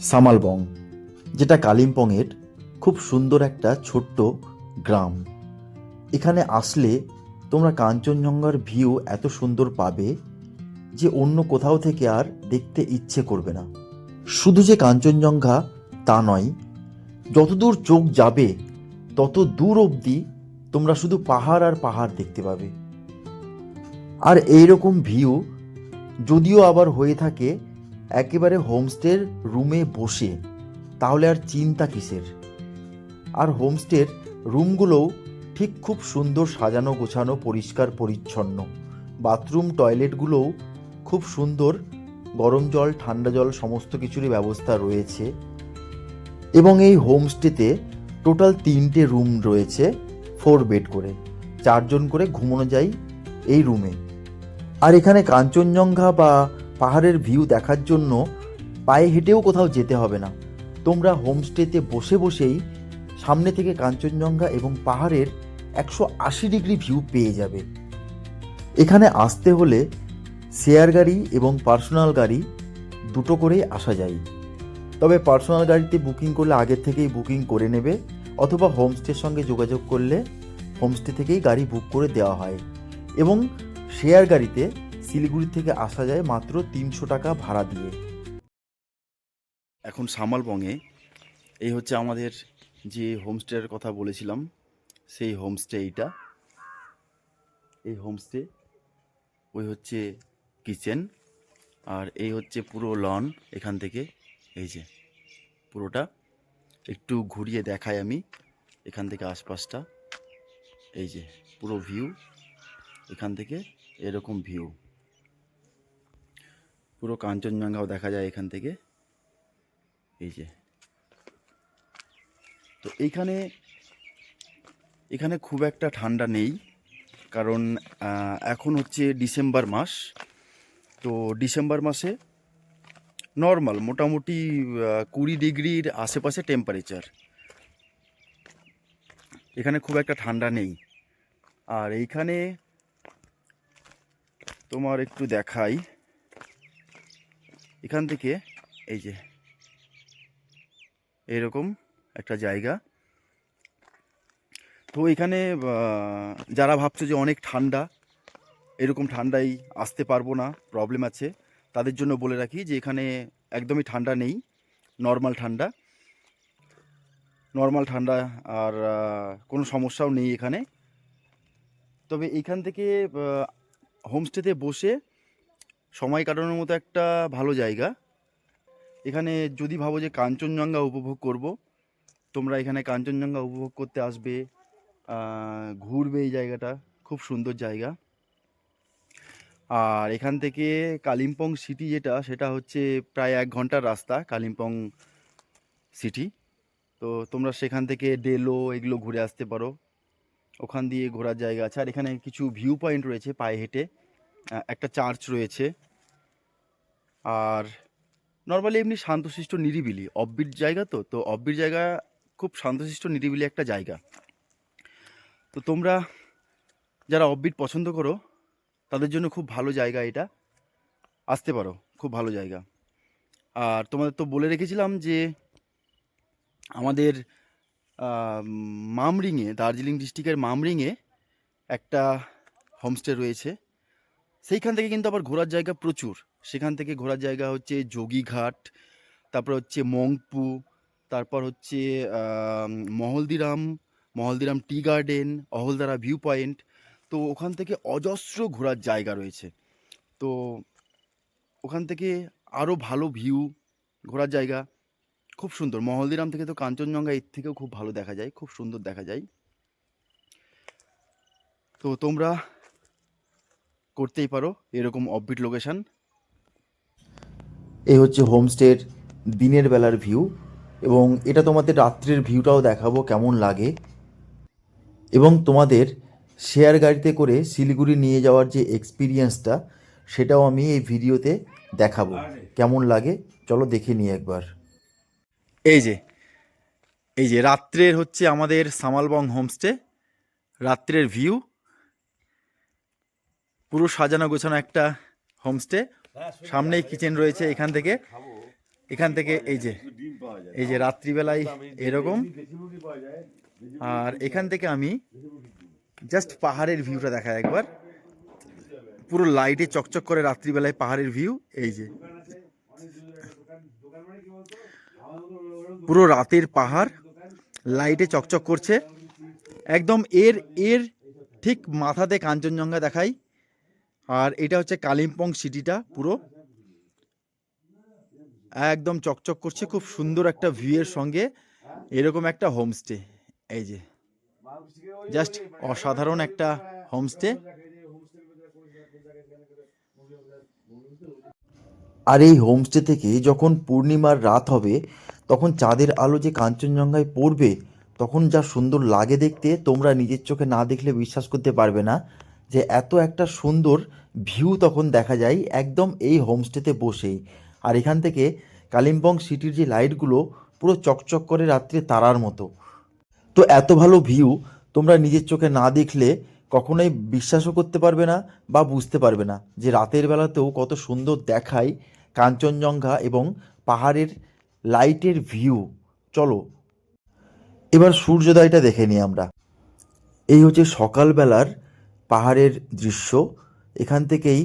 সামালবং, যেটা কালিম্পংয়ের খুব সুন্দর একটা ছোট্ট গ্রাম। এখানে আসলে তোমরা কাঞ্চনজঙ্ঘার ভিউ এত সুন্দর পাবে যে অন্য কোথাও থেকে আর দেখতে ইচ্ছে করবে না। শুধু যে কাঞ্চনজঙ্ঘা তা নয়, যতদূর চোখ যাবে তত দূর অবধি তোমরা শুধু পাহাড় আর পাহাড় দেখতে পাবে। আর এইরকম ভিউ যদিও আবার হয়ে থাকে একেবারে হোমস্টের রুমে বসে, তাহলে আর চিন্তা কিসের। আর হোমস্টের রুমগুলোও ঠিক খুব সুন্দর সাজানো গোছানো, পরিষ্কার পরিচ্ছন্ন। বাথরুম টয়লেটগুলোও খুব সুন্দর, গরম জল ঠান্ডা জল সমস্ত কিছুরই ব্যবস্থা রয়েছে। এবং এই হোমস্টেতে টোটাল 3টে রুম রয়েছে, 4 বেড করে, 4জন করে ঘুমানো যায় এই রুমে। আর এখানে কাঞ্চনজঙ্ঘা বা পাহাড়ের ভিউ দেখার জন্য পায়ে হেঁটেও কোথাও যেতে হবে না। তোমরা হোমস্টেতে বসে বসেই সামনে থেকে কাঞ্চনজঙ্ঘা এবং পাহাড়ের 180 ডিগ্রি ভিউ পেয়ে যাবে। এখানে আসতে হলে শেয়ার গাড়ি এবং পার্সোনাল গাড়ি দুটো করেই আসা যায়। তবে পার্সোনাল গাড়িতে বুকিং করলে আগের থেকেই বুকিং করে নেবে, অথবা হোমস্টের সঙ্গে যোগাযোগ করলে হোমস্টে থেকেই গাড়ি বুক করে দেওয়া হয়। এবং শেয়ার গাড়িতে শিলিগুড়ি থেকে আসা যায় মাত্র 300 টাকা ভাড়া দিয়ে। এখন সামালবংয়ে এই হচ্ছে আমাদের যে হোমস্টের কথা বলেছিলাম, সেই হোমস্টে এইটা। এই হোমস্টে, ওই হচ্ছে কিচেন, আর এই হচ্ছে পুরো লন। এখান থেকে এই যে পুরোটা একটু ঘুরিয়ে দেখাই আমি এখান থেকে আশপাশটা। এই যে পুরো ভিউ, এখান থেকে এরকম ভিউ, পুরো কাঞ্চনজঙ্ঘাও দেখা যায় এখান থেকে। এই যে, তো এখানে খুব একটা ঠান্ডা নেই, কারণ এখন হচ্ছে ডিসেম্বর মাস। তো ডিসেম্বর মাসে নর্মাল মোটামুটি 20 ডিগ্রির আশেপাশে টেম্পারেচার। এখানে খুব একটা ঠান্ডা নেই। আর এইখানে তোমার একটু দেখাই, এখান থেকে এই যে এরকম একটা জায়গা। তো এখানে যারা ভাবছো যে অনেক ঠান্ডা, এরকম ঠান্ডায় আসতে পারবো না, প্রবলেম আছে, তাদের জন্য বলে রাখি যে এখানে একদমই ঠান্ডা নেই, নর্মাল ঠান্ডা। আর কোনো সমস্যাও নেই এখানে। তবে এইখান থেকে হোমস্টেতে বসে সময় কাটানোর মতো একটা ভালো জায়গা। এখানে যদি ভাবো যে কাঞ্চনজঙ্ঘা উপভোগ করব, তোমরা এখানে কাঞ্চনজঙ্ঘা উপভোগ করতে আসবে, ঘুরবে। এই জায়গাটা খুব সুন্দর জায়গা। আর এখান থেকে কালিম্পং সিটি যেটা, সেটা হচ্ছে প্রায় 1 ঘন্টার রাস্তা কালিম্পং সিটি। তো তোমরা সেখান থেকে ডেলো এগুলো ঘুরে আসতে পারো, ওখান দিয়ে ঘোরার জায়গা আছে। আর এখানে কিছু ভিউ পয়েন্ট রয়েছে পায়ে হেঁটে, একটা চার্চ রয়েছে। আর নর্মালি এমনি শান্তশিষ্ট নিরিবিলি অফবিট জায়গা, তো অফবিট জায়গা, খুব শান্তশিষ্ট নিরিবিলি একটা জায়গা। তো তোমরা যারা অফবিট পছন্দ করো তাদের জন্য খুব ভালো জায়গা এটা, আসতে পারো, খুব ভালো জায়গা। আর তোমাদের তো বলে রেখেছিলাম যে আমাদের মামরিংয়ে, দার্জিলিং ডিস্ট্রিক্টের মামরিংয়ে একটা হোমস্টে রয়েছে। সেইখান থেকে কিন্তু আবার ঘোরার জায়গা প্রচুর। সেখান থেকে ঘোরার জায়গা হচ্ছে যোগীঘাট, তারপর হচ্ছে মংপু, তারপর হচ্ছে Mahaldiram tea garden, Ahaldara view point. তো ওখান থেকে অজস্র ঘোরার জায়গা রয়েছে। তো ওখান থেকে আরও ভালো ভিউ, ঘোরার জায়গা খুব সুন্দর। মহলদিরাম থেকে তো কাঞ্চনজঙ্ঘা এর থেকেও খুব ভালো দেখা যায়, খুব সুন্দর দেখা যায়। তো তোমরা করতেই পারো এরকম অফবিট লোকেশান। এই হচ্ছে হোমস্টের দিনের বেলার ভিউ, এবং এটা তোমাদের রাত্রের ভিউটাও দেখাবো কেমন লাগে। এবং তোমাদের শেয়ার গাড়িতে করে শিলিগুড়ি নিয়ে যাওয়ার যে এক্সপিরিয়েন্সটা, সেটাও আমি এই ভিডিওতে দেখাবো কেমন লাগে। চলো দেখে নিই একবার। এই যে, রাত্রের হচ্ছে আমাদের সামালবং হোমস্টে, রাত্রের ভিউ, পুরো সাজানো গোছানো একটা হোমস্টে। সামনেই কিচেন রয়েছে, এখান থেকে এখান থেকে এই যে রাত্রিবেলায় এরকম, আর এখান থেকে আমি জাস্ট পাহাড়ের ভিউটা দেখাই একবার। পুরো লাইটে চকচক করে রাত্রিবেলায় পাহাড়ের ভিউ। এই যে পুরো রাতের পাহাড় লাইটে চকচক করছে একদম। এর এর ঠিক মাথাতে কাঞ্চনজঙ্ঘা দেখাই। আর এটা হচ্ছে কালিম্পং সিটিটা, পুরো একদম চকচক করছে, খুব সুন্দর একটা ভিউয়ের সঙ্গে এরকম একটা হোমস্টে। এই যে জাস্ট অসাধারণ একটা হোমস্টে। আর এই হোমস্টে থেকে যখন পূর্ণিমার রাত হবে, তখন চাঁদের আলো যে কাঞ্চনজঙ্ঘায় পড়বে, তখন যা সুন্দর লাগে দেখতে, তোমরা নিজের চোখে না দেখলে বিশ্বাস করতে পারবে না যে এত একটা সুন্দর ভিউ তখন দেখা যায় একদম এই হোমস্টেতে বসেই। আর এখান থেকে কালিম্পং সিটির যে লাইটগুলো পুরো চকচক করে রাত্রে তারার মতো। তো এত ভালো ভিউ তোমরা নিজের চোখে না দেখলে কখনোই বিশ্বাসও করতে পারবে না বা বুঝতে পারবে না যে রাতের বেলাতেও কত সুন্দর দেখায় কাঞ্চনজঙ্ঘা এবং পাহাড়ের লাইটের ভিউ। চলো এবার সূর্যোদয়টা দেখে নিই আমরা। এই হচ্ছে সকালবেলার পাহাড়ের দৃশ্য। এখান থেকেই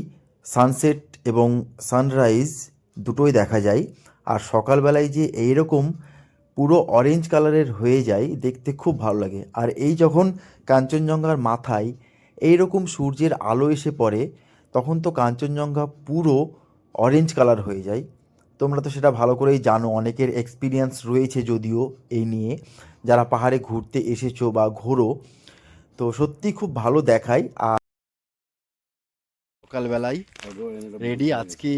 সানসেট এবং সানরাইজ দুটোই দেখা যায়। আর সকালবেলায় যে এইরকম পুরো অরেঞ্জ কালারের হয়ে যায়, দেখতে খুব ভালো লাগে। আর এই যখন কাঞ্চনজঙ্ঘার মাথায় এইরকম সূর্যের আলো এসে পড়ে, তখন তো কাঞ্চনজঙ্ঘা পুরো অরেঞ্জ কালার হয়ে যায়। তোমরা তো সেটা ভালো করেই জানো, অনেকের এক্সপিরিয়েন্স রয়েছে যদিও এই নিয়ে, যারা পাহাড়ে ঘুরতে এসেছো বা ঘোরো। তো সত্যি খুব ভালো দেখায়। আর সকালবেলায় রেডি, আজকে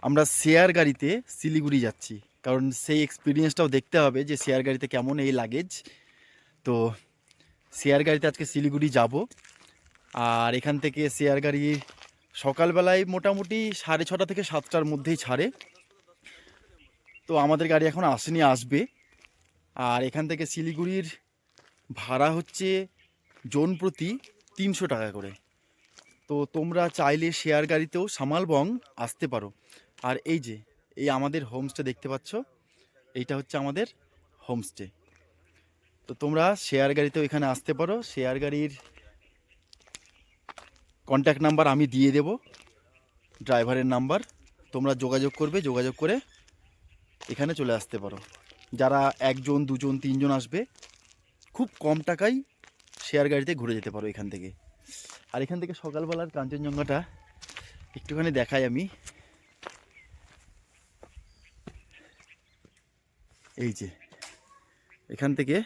আমরা শেয়ার গাড়িতে শিলিগুড়ি যাচ্ছি, কারণ সেই এক্সপিরিয়েন্সটাও দেখতে হবে যে শেয়ার গাড়িতে কেমন এই লাগেজ। তো শেয়ার গাড়িতে আজকে শিলিগুড়ি যাব। আর এখান থেকে শেয়ার গাড়ি সকালবেলায় মোটামুটি 6:30 থেকে 7টার মধ্যেই ছাড়ে। তো আমাদের গাড়ি এখন আসেনি, আসবে। আর এখান থেকে শিলিগুড়ির ভাড়া হচ্ছে জন প্রতি 300 টাকা করে। তো তোমরা চাইলে শেয়ার গাড়িতেও সামালবং আসতে পারো। আর এই যে এই আমাদের হোমস্টে দেখতে পাচ্ছ, এইটা হচ্ছে আমাদের হোমস্টে। তো তোমরা শেয়ার গাড়িতেও এখানে আসতে পারো। শেয়ার গাড়ির কন্ট্যাক্ট নাম্বার আমি দিয়ে দেব, ড্রাইভারের নাম্বার। তোমরা যোগাযোগ করবে, যোগাযোগ করে এখানে চলে আসতে পারো। যারা 1 জন 2 জন 3 জন আসবে, খুব কম টাকায় শেয়ার গাড়িতে ঘুরে যেতে পারো এখান থেকে। আর এখান থেকে সকালবেলার কাঞ্চনজঙ্ঘাটা একটুখানি দেখাই আমি। এই যে এখান থেকে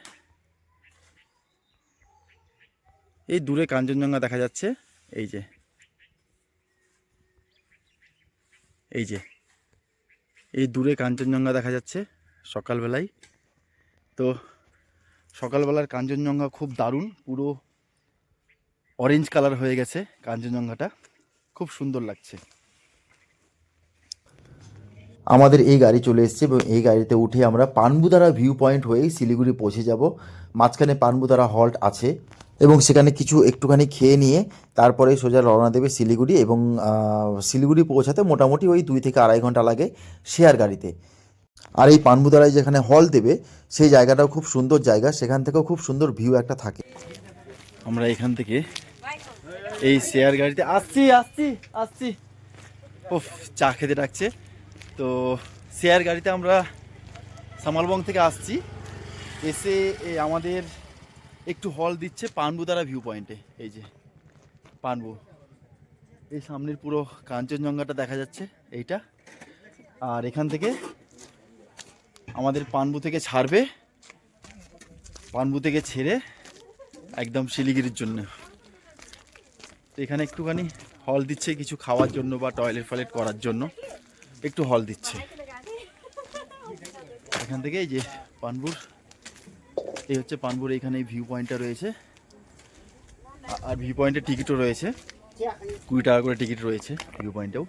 এই দূরে কাঞ্চনজঙ্ঘা দেখা যাচ্ছে। এই যে এই দূরে কাঞ্চনজঙ্ঘা দেখা যাচ্ছে সকালবেলায়। তো সকালবেলার কাঞ্চনজঙ্ঘা খুব দারুণ, পুরো অরেঞ্জ কালার হয়ে গেছে কাঞ্চনজঙ্ঘাটা, খুব সুন্দর লাগছে। আমাদের এই গাড়ি চলে এসেছে এবং এই গাড়িতে উঠে আমরা পানবুদারা ভিউ পয়েন্ট হয়েই শিলিগুড়ি পৌঁছে যাব। মাঝখানে পানবুদারা হল্ট আছে এবং সেখানে কিছু একটুখানি খেয়ে নিয়ে তারপরে সোজা রওনা দেবে শিলিগুড়ি। এবং শিলিগুড়ি পৌঁছাতে মোটামুটি ওই 2 থেকে 2.5 ঘন্টা লাগে শেয়ার গাড়িতে। আর এই পানবুদারায় যেখানে হল দেবে সেই জায়গাটাও খুব সুন্দর জায়গা, সেখান থেকেও খুব সুন্দর ভিউ একটা থাকে। আমরা এখান থেকে এই শেয়ার গাড়িতে আসছি। ওফ, চা খেতে ডাকছে। তো শেয়ার গাড়িতে আমরা সামালবং থেকে আসছি, এসে আমাদের একটু হল দিচ্ছে পানবুদারা ভিউ পয়েন্টে। এই যে পানবু, এই সামনের পুরো কাঞ্চনজঙ্ঘাটা দেখা যাচ্ছে এইটা। আর এখান থেকে আমাদের পানবু থেকে ছাড়বে, পানবু থেকে ছেড়ে একদম শিলিগুড়ির জন্য। তো এখানে একটুখানি হল দিচ্ছে কিছু খাওয়ার জন্য বা টয়লেট করার জন্য একটু হল দিচ্ছে। এখান থেকে এই যে পানবুর, এই হচ্ছে পানবুর, এইখানে ভিউ পয়েন্টটা রয়েছে। আর ভিউ পয়েন্টের টিকিটও রয়েছে, 20 টাকা করে টিকিট রয়েছে ভিউ পয়েন্টেও।